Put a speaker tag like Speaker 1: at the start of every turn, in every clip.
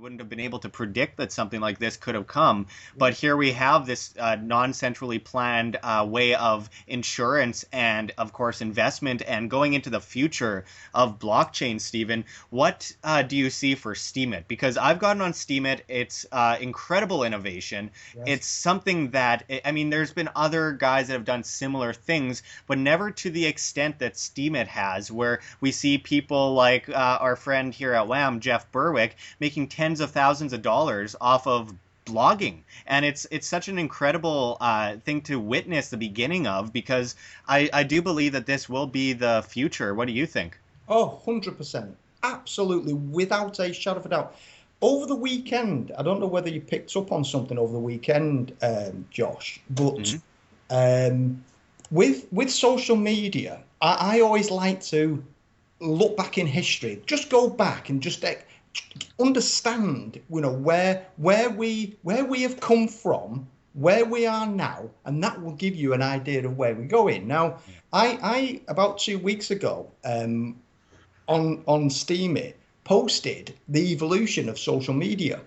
Speaker 1: wouldn't have been able to predict that something like this could have come. But here we have this non-centrally planned way of insurance and, of course, investment and going into the future of blockchain. Stephen, what do you see for Steemit? Because I've gotten on Steemit. It's incredible innovation.
Speaker 2: Yes.
Speaker 1: It's something that, I mean, there's been other guys that have done similar things, but never to the extent that Steemit has, where we see people like our friend here at WAM, Jeff Berwick, making tens of thousands of dollars off of blogging. And it's such an incredible thing to witness the beginning of, because I do believe that this will be the future. What do you think?
Speaker 2: Oh, 100%. Absolutely, without a shadow of a doubt. Over the weekend, I don't know whether you picked up on something over the weekend, Josh, but
Speaker 1: Hmm.
Speaker 2: with social media, I always like to look back in history, just go back and just understand, where we have come from, where we are now, and that will give you an idea of where we're going. Now, I about 2 weeks ago, on Steemit, posted the evolution of social media,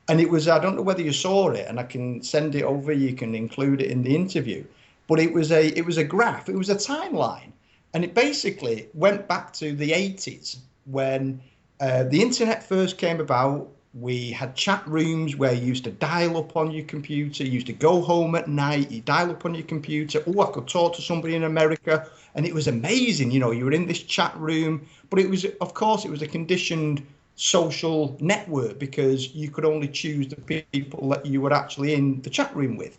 Speaker 2: and it was, I don't know whether you saw it, and I can send it over. You can include it in the interview, but it was a graph. It was a timeline, and it basically went back to the 80s when the internet first came about. We had chat rooms where you used to dial up on your computer. You used to go home at night, you dial up on your computer. Oh, I could talk to somebody in America. And it was amazing. You were in this chat room. But it was, of course, it was a conditioned social network because you could only choose the people that you were actually in the chat room with.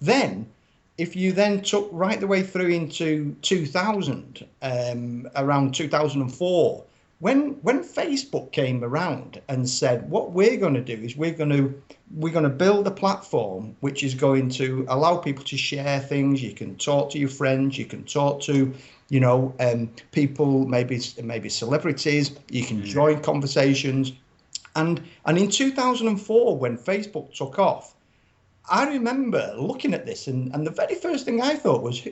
Speaker 2: Then, if you then took right the way through into 2000, around 2004, when Facebook came around and said, what we're going to do is we're going to build a platform which is going to allow people to share things. You can talk to your friends, you can talk to people, maybe celebrities. You can join conversations, and in 2004 when Facebook took off, I remember looking at this, and the very first thing I thought was,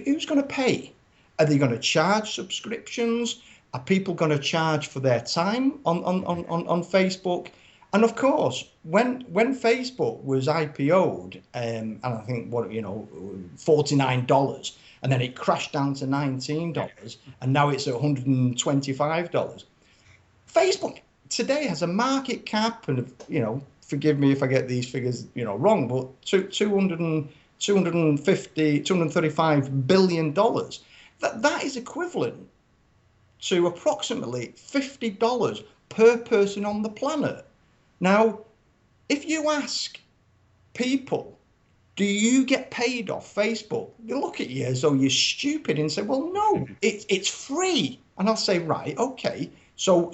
Speaker 2: who's going to pay? Are they going to charge subscriptions? Are people going to charge for their time on Facebook? And of course, when Facebook was IPO'd, and I think $49, and then it crashed down to $19, and now it's at $125. Facebook today has a market cap, and forgive me if I get these figures wrong, but 235 billion dollars. That is equivalent to approximately $50 per person on the planet. Now, if you ask people, do you get paid off Facebook? They look at you as though you're stupid and say, well, no, it's free. And I'll say, right, okay. So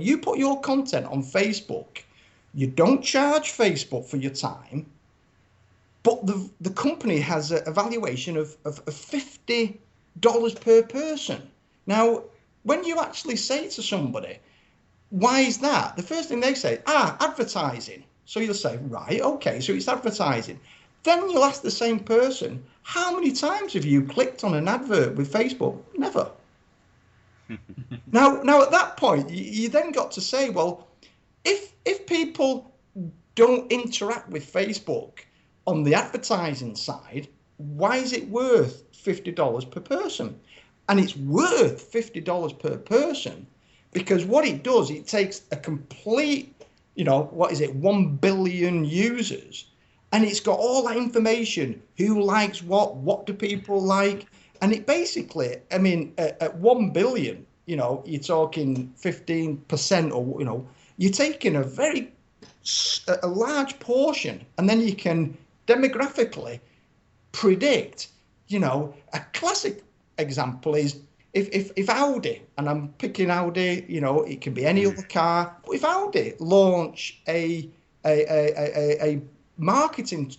Speaker 2: you put your content on Facebook. You don't charge Facebook for your time, but the company has a valuation of $50 per person. Now, when you actually say to somebody, why is that? The first thing they say, advertising. So you'll say, right, okay, so it's advertising. Then you'll ask the same person, how many times have you clicked on an advert with Facebook? Never. Now at that point, you then got to say, well, if people don't interact with Facebook on the advertising side, why is it worth $50 per person? And it's worth $50 per person because what it does, it takes a complete, 1 billion users, and it's got all that information, who likes what do people like, and it basically, I mean, at 1 billion, you're talking 15%, or, you're taking a large portion, and then you can demographically predict, a classic example is if Audi, and I'm picking Audi, it can be any other car, but if Audi launch a marketing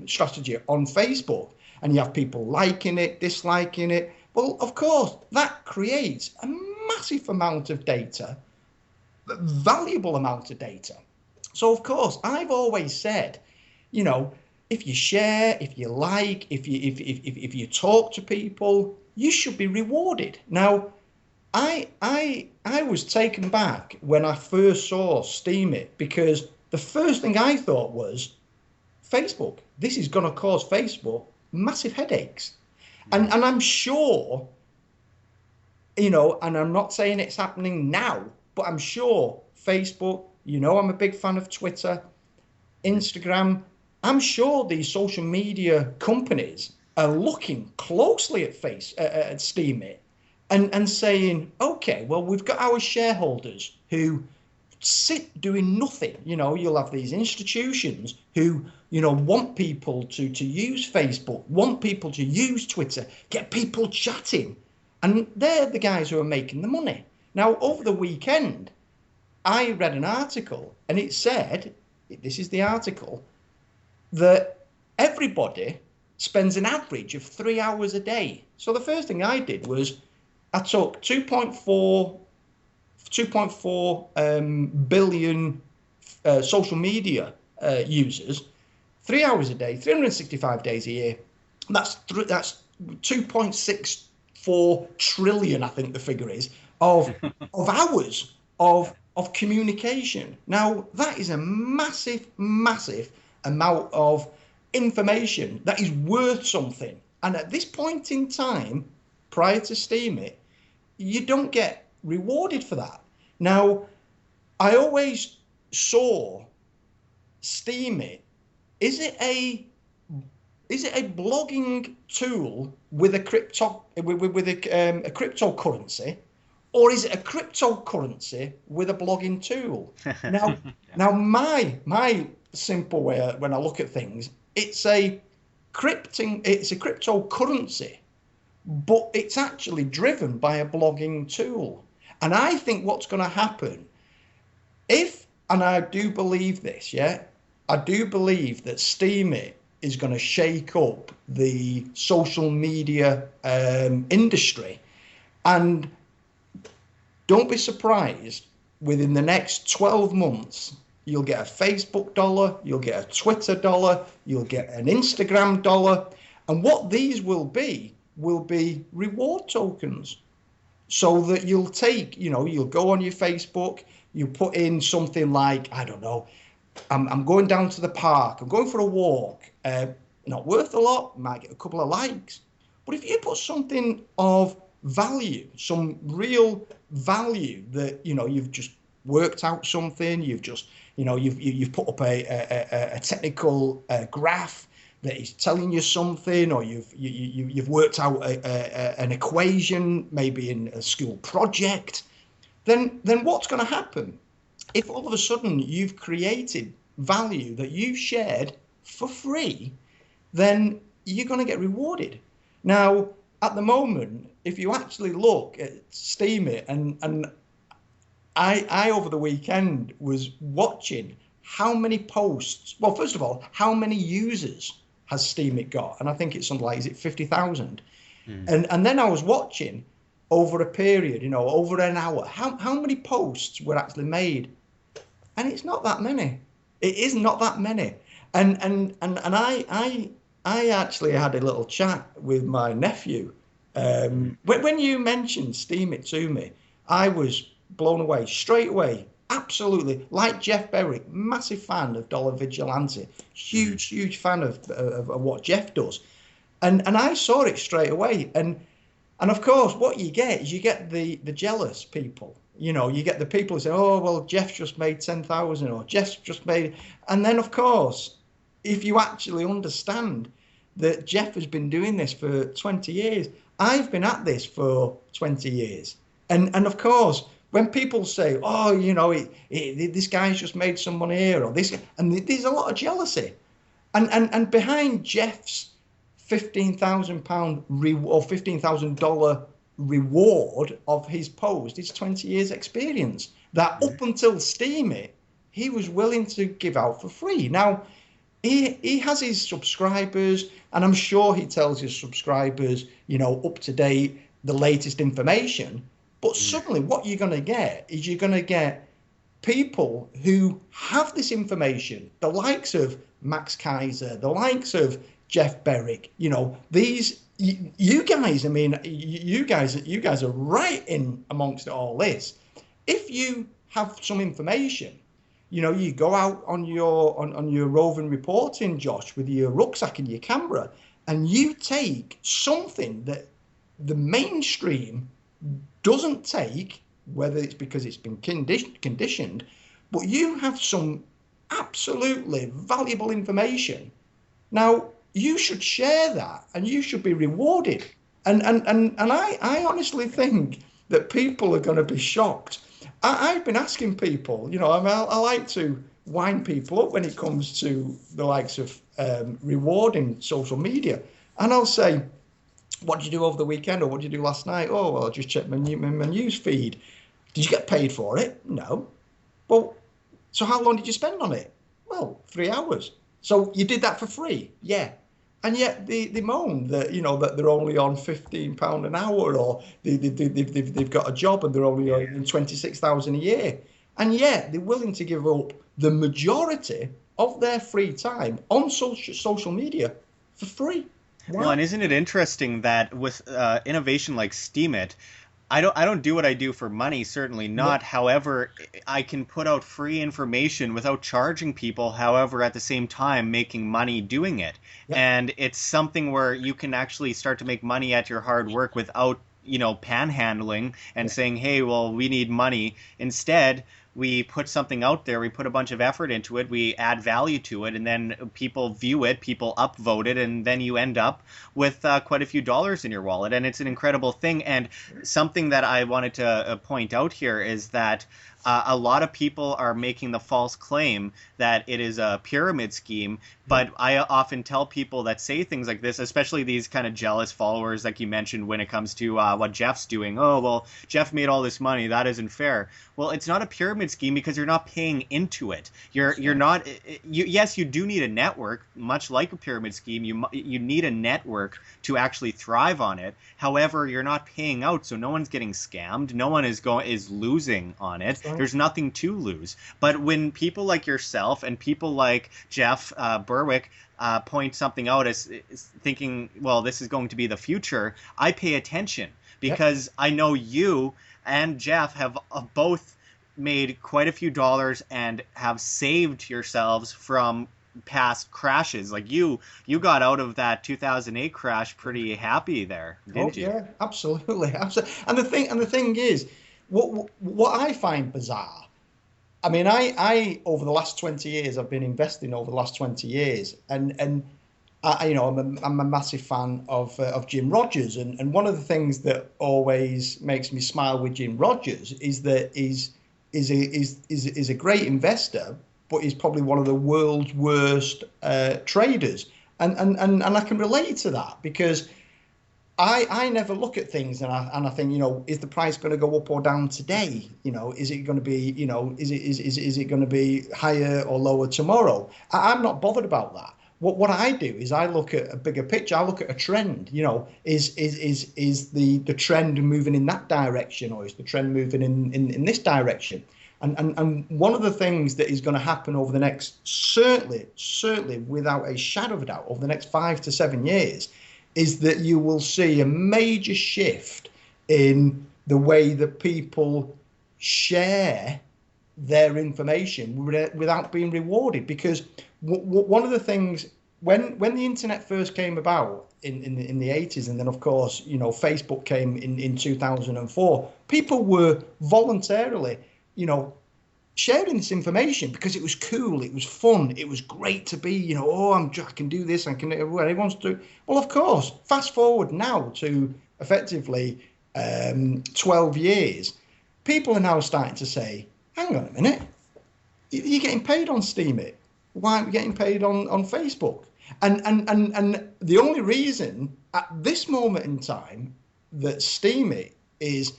Speaker 2: strategy on Facebook, and you have people liking it, disliking it, well, of course, that creates a massive amount of data, valuable amount of data. So, of course, I've always said, if you share, if you like, if you talk to people, you should be rewarded. Now, I was taken back when I first saw Steemit, because the first thing I thought was Facebook. This is going to cause Facebook massive headaches, and I'm sure, and I'm not saying it's happening now, but I'm sure Facebook. I'm a big fan of Twitter, Instagram. I'm sure these social media companies are looking closely at Steemit, and saying, okay, well, we've got our shareholders who sit doing nothing. You'll have these institutions who, want people to use Facebook, want people to use Twitter, get people chatting. And they're the guys who are making the money. Now, over the weekend, I read an article, and it said, this is the article, that everybody spends an average of 3 hours a day. So the first thing I did was I took 2.4 billion social media users, 3 hours a day, 365 days a year. That's 2.64 trillion, I think the figure is, of hours of communication. Now, that is a massive, massive amount of information that is worth something. And at this point in time, prior to Steemit, you don't get rewarded for that. Now, I always saw Steemit, is it a blogging tool with a cryptocurrency, or is it a cryptocurrency with a blogging tool? Now my simple way when I look at things, it's a cryptocurrency, but it's actually driven by a blogging tool. And I think what's going to happen, and I do believe this, I do believe that Steemit is going to shake up the social media industry. And don't be surprised, within the next 12 months, you'll get a Facebook dollar, you'll get a Twitter dollar, you'll get an Instagram dollar. And what these will be reward tokens. So that you'll take, you'll go on your Facebook, you put in something like, I don't know, I'm going down to the park, I'm going for a walk, not worth a lot, might get a couple of likes. But if you put something of value, some real value, that, you've just worked out something, you've just, you've put up a technical graph that is telling you something, or you've worked out an equation, maybe in a school project, then what's going to happen? If all of a sudden you've created value that you've shared for free, then you're going to get rewarded. Now, at the moment, if you actually look at Steemit, and I over the weekend was watching how many posts, well, first of all, how many users has Steemit got? And I think it's something like, is it 50,000? And then I was watching over a period, over an hour, how many posts were actually made? And it's not that many. It is not that many. And I actually had a little chat with my nephew. When you mentioned Steemit to me, I was blown away straight away. Absolutely. Like Jeff Berwick, massive fan of Dollar Vigilante. Huge fan of what Jeff does. And I saw it straight away. And of course, what you get is you get the jealous people. You get the people who say, oh, well, Jeff's just made 10,000, or Jeff's just made. And then, of course, if you actually understand that Jeff has been doing this for 20 years, I've been at this for 20 years. And of course, when people say, oh, this guy's just made some money here, or this, and there's a lot of jealousy. And behind Jeff's £15,000 or $15,000 reward of his post is 20 years experience that up until Steemit, he was willing to give out for free. Now, he has his subscribers, and I'm sure he tells his subscribers, up to date, the latest information. But suddenly what you're going to get is you're going to get people who have this information, the likes of Max Kaiser, the likes of Jeff Berwick, these, you guys, I mean, you guys are right in amongst all this. If you have some information, you go out on your roving reporting, Josh, with your rucksack and your camera, and you take something that the mainstream doesn't take, whether it's because it's been conditioned, but you have some absolutely valuable information. Now, you should share that and you should be rewarded. And I honestly think that people are going to be shocked. I've been asking people, I like to wind people up when it comes to the likes of rewarding social media. And I'll say, what did you do over the weekend, or what did you do last night? Oh, well, I just checked my news feed. Did you get paid for it? No. Well, so how long did you spend on it? Well, 3 hours. So you did that for free? Yeah. And yet they moan that, that they're only on £15 an hour, or they've got a job and they're only earning 26,000 a year. And yet they're willing to give up the majority of their free time on social media for free. Wow.
Speaker 1: Well, and isn't it interesting that with innovation like Steemit, I don't do what I do for money, certainly not. Yep. However, I can put out free information without charging people, however, at the same time making money doing it. Yep. And it's something where you can actually start to make money at your hard work without, panhandling and saying, hey, well, we need money. Instead, we put something out there, we put a bunch of effort into it, we add value to it, and then people view it, people upvote it, and then you end up with quite a few dollars in your wallet. And it's an incredible thing. And something that I wanted to point out here is that a lot of people are making the false claim that it is a pyramid scheme, but I often tell people that say things like this, especially these kind of jealous followers like you mentioned when it comes to what Jeff's doing. Oh, well, Jeff made all this money. That isn't fair. Well, it's not a pyramid scheme because you're not paying into it. You're not. Yes, you do need a network, much like a pyramid scheme. You need a network to actually thrive on it. However, you're not paying out, so no one's getting scammed. No one is losing on it. There's nothing to lose. But when people like yourself and people like Jeff Berwick point something out as thinking, well, this is going to be the future, I pay attention because I know you and Jeff have both made quite a few dollars and have saved yourselves from past crashes. Like you got out of that 2008 crash pretty happy there, didn't you?
Speaker 2: Yeah, absolutely. And the thing is, what I find bizarre, I mean, I over the last 20 years, I've been investing over the last 20 years, and I'm a massive fan of Jim Rogers, and one of the things that always makes me smile with Jim Rogers is that he's a great investor, but he's probably one of the world's worst traders, and I can relate to that because I never look at things and I think, is the price going to go up or down today? Is it going to be, is it going to be higher or lower tomorrow? I'm not bothered about that. What I do is I look at a bigger picture. I look at a trend. Is the trend moving in that direction, or is the trend moving in this direction? And one of the things that is going to happen over the next, certainly without a shadow of a doubt, over the next 5 to 7 years, is that you will see a major shift in the way that people share their information without being rewarded. Because one of the things, when the internet first came about in the 80s, and then of course Facebook came in 2004, people were voluntarily sharing this information because it was cool, it was fun, it was great to be, I can do this, I can do what he wants to do. Well, of course, fast forward now to effectively 12 years, people are now starting to say, hang on a minute, you're getting paid on Steemit. Why aren't we getting paid on Facebook? And the only reason at this moment in time that Steemit is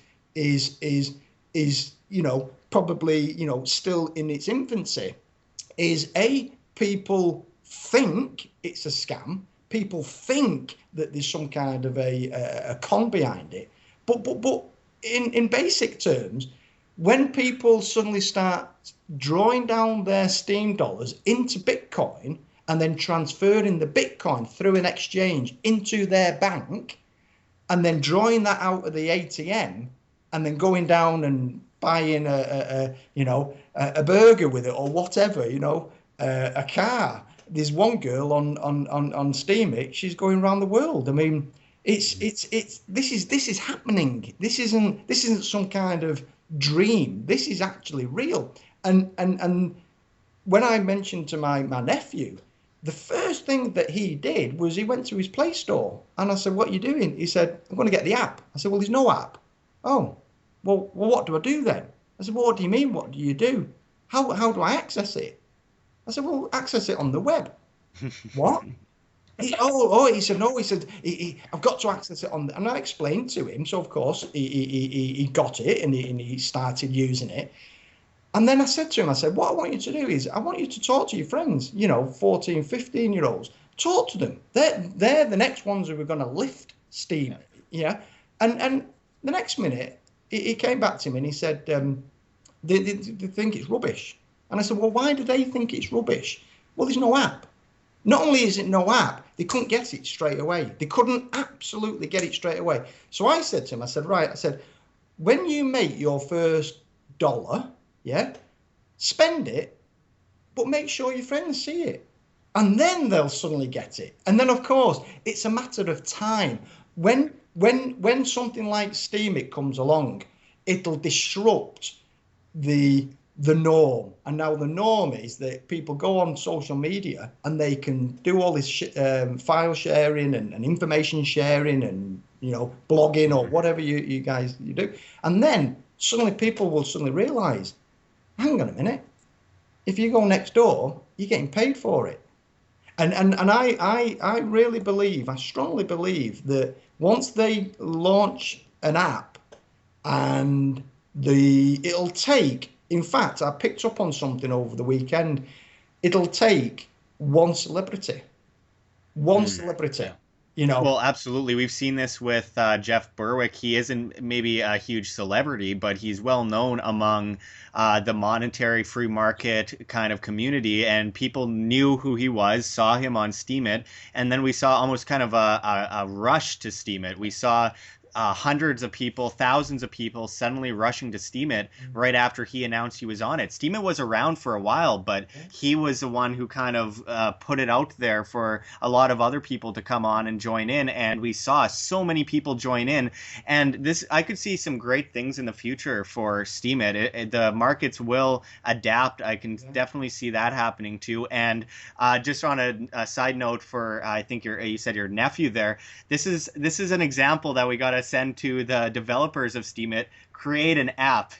Speaker 2: probably still in its infancy is people think it's a scam. People think that there's some kind of a con behind it. But in basic terms, when people suddenly start drawing down their Steam dollars into Bitcoin and then transferring the Bitcoin through an exchange into their bank, and then drawing that out of the ATM, and then going down and buying a burger with it or whatever, a car. There's one girl on Steemit. She's going around the world. I mean, this is happening. This isn't some kind of dream. This is actually real. And when I mentioned to my nephew, the first thing that he did was he went to his Play Store, and I said, "What are you doing?" He said, "I'm going to get the app." I said, "Well, there's no app." "Oh, well, what do I do then?" I said, "Well, what do you mean? What do you do? How do I access it?" I said, "Well, access it on the web." "What?" He said, "No." He said, "I've got to access it on," and I explained to him. So of course he got it, and he started using it. And then I said to him, I said, "What I want you to do is I want you to talk to your friends, 14, 15-year-olds. Talk to them. They're the next ones who are going to lift Steam." Yeah. And the next minute, he came back to me and he said, they think it's rubbish. And I said, "Well, why do they think it's rubbish?" "Well, there's no app." Not only is it no app, they couldn't get it straight away. They couldn't absolutely get it straight away. So I said to him, I said, "Right," I said, "when you make your first dollar, yeah, spend it, but make sure your friends see it, and then they'll suddenly get it." And then of course it's a matter of time. When something like Steemit comes along, it'll disrupt the norm. And now the norm is that people go on social media and they can do all this file sharing and information sharing and blogging or whatever you guys do, and then suddenly people will suddenly realize, hang on a minute, if you go next door, you're getting paid for it. And I really believe, I strongly believe that once they launch an app, and it'll take, in fact, I picked up on something over the weekend, it'll take one celebrity.
Speaker 1: Well, absolutely. We've seen this with Jeff Berwick. He isn't maybe a huge celebrity, but he's well known among the monetary free market kind of community, and people knew who he was, saw him on Steemit, and then we saw almost kind of a rush to Steemit. We saw hundreds of people, thousands of people suddenly rushing to Steemit right after he announced he was on it. Steemit was around for a while, but he was the one who kind of put it out there for a lot of other people to come on and join in, and we saw so many people join in. And this, I could see some great things in the future for Steemit. The markets will adapt. I can definitely see that happening too. And just on a side note for, I think you said your nephew there, this is an example that we got to send to the developers of Steemit. Create an app.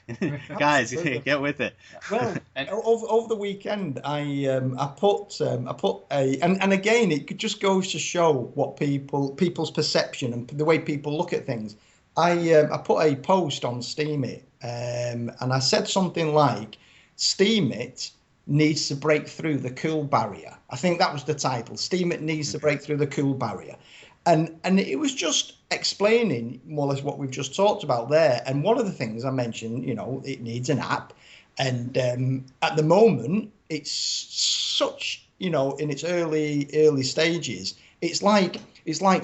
Speaker 1: Guys, get with it.
Speaker 2: Well, over the weekend, I put a, and again, it just goes to show what people's perception and the way people look at things. I put a post on Steemit, and I said something like, "Steemit needs to break through the cool barrier." I think that was the title. Steemit needs to break through the cool barrier. And it was just explaining more or less what we've just talked about there. And one of the things I mentioned, it needs an app. And at the moment, it's such, in its early stages. It's like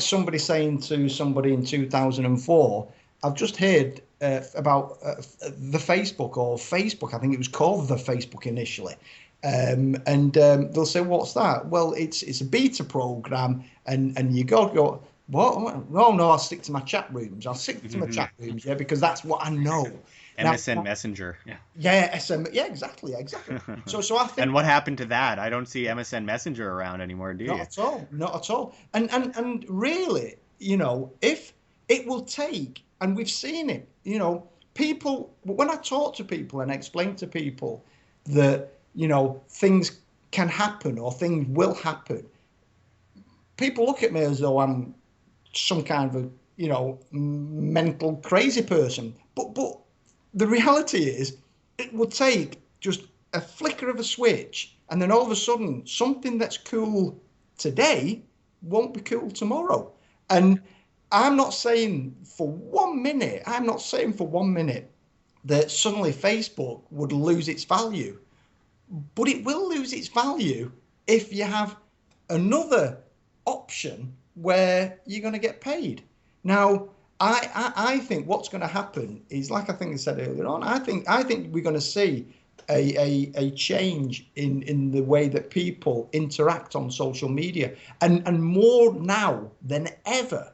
Speaker 2: somebody saying to somebody in 2004, "I've just heard about the Facebook," or Facebook, I think it was called the Facebook initially. They'll say, "What's that?" "Well, it's a beta program, and you go, what? Oh no, I'll stick to my chat rooms. Yeah, because that's what I know."
Speaker 1: MSN Messenger.
Speaker 2: Yeah, exactly. So I think.
Speaker 1: And what happened to that? I don't see MSN Messenger around anymore, do you?
Speaker 2: Not at all. And really, if it will take, and we've seen it, people, when I talk to people and explain to people that things can happen or things will happen, people look at me as though I'm some kind of mental crazy person. But the reality is, it will take just a flicker of a switch, and then all of a sudden, something that's cool today won't be cool tomorrow. And I'm not saying for 1 minute, that suddenly Facebook would lose its value. But it will lose its value if you have another option where you're going to get paid. Now, I think what's going to happen is, like I think I said earlier on, I think we're going to see a change in the way that people interact on social media, and more now than ever,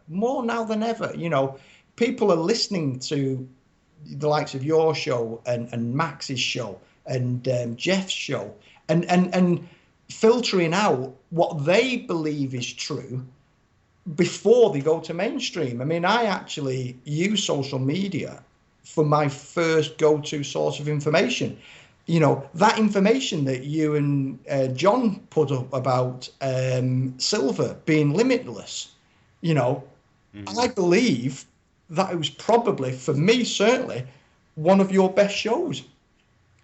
Speaker 2: people are listening to the likes of your show and Max's show and Jeff's show, and filtering out what they believe is true before they go to mainstream. I mean, I actually use social media for my first go-to source of information. That information that you and John put up about silver being limitless, I believe that it was probably, for me certainly, one of your best shows.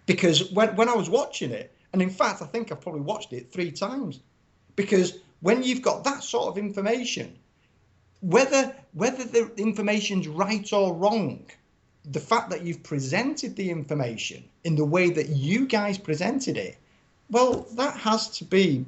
Speaker 2: Because when I was watching it, and in fact, I think I've probably watched it 3 times, because when you've got that sort of information, whether the information's right or wrong, the fact that you've presented the information in the way that you guys presented it, well, that has to be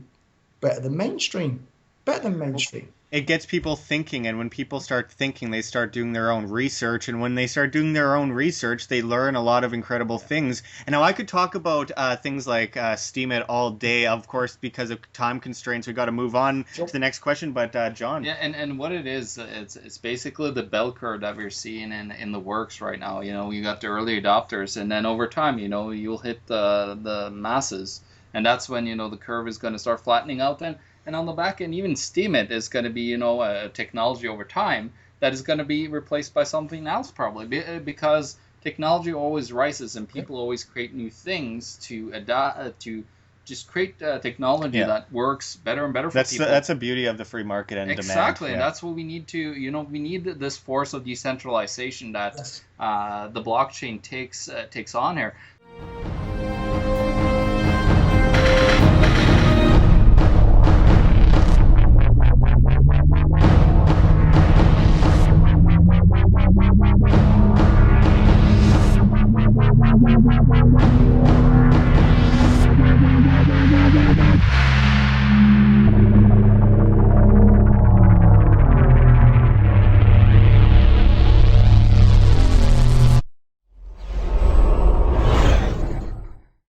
Speaker 2: better than mainstream. Better than mainstream.
Speaker 1: It gets people thinking, and when people start thinking, they start doing their own research, and when they start doing their own research, they learn a lot of incredible things. And now I could talk about things like Steemit all day. Of course, because of time constraints, we got to move on to the next question. But John,
Speaker 3: yeah, and what it is, it's basically the bell curve that we're seeing in the works right now. You got the early adopters, and then over time, you'll hit the masses, and that's when the curve is going to start flattening out. And on the back end, even Steemit is going to be, a technology over time that is going to be replaced by something else probably, because technology always rises and people always create new things to adapt, to just create technology that works better and better for people.
Speaker 1: That's the beauty of the free market and demand.
Speaker 3: Exactly, and that's what we need to, we need this force of decentralization that the blockchain takes on here.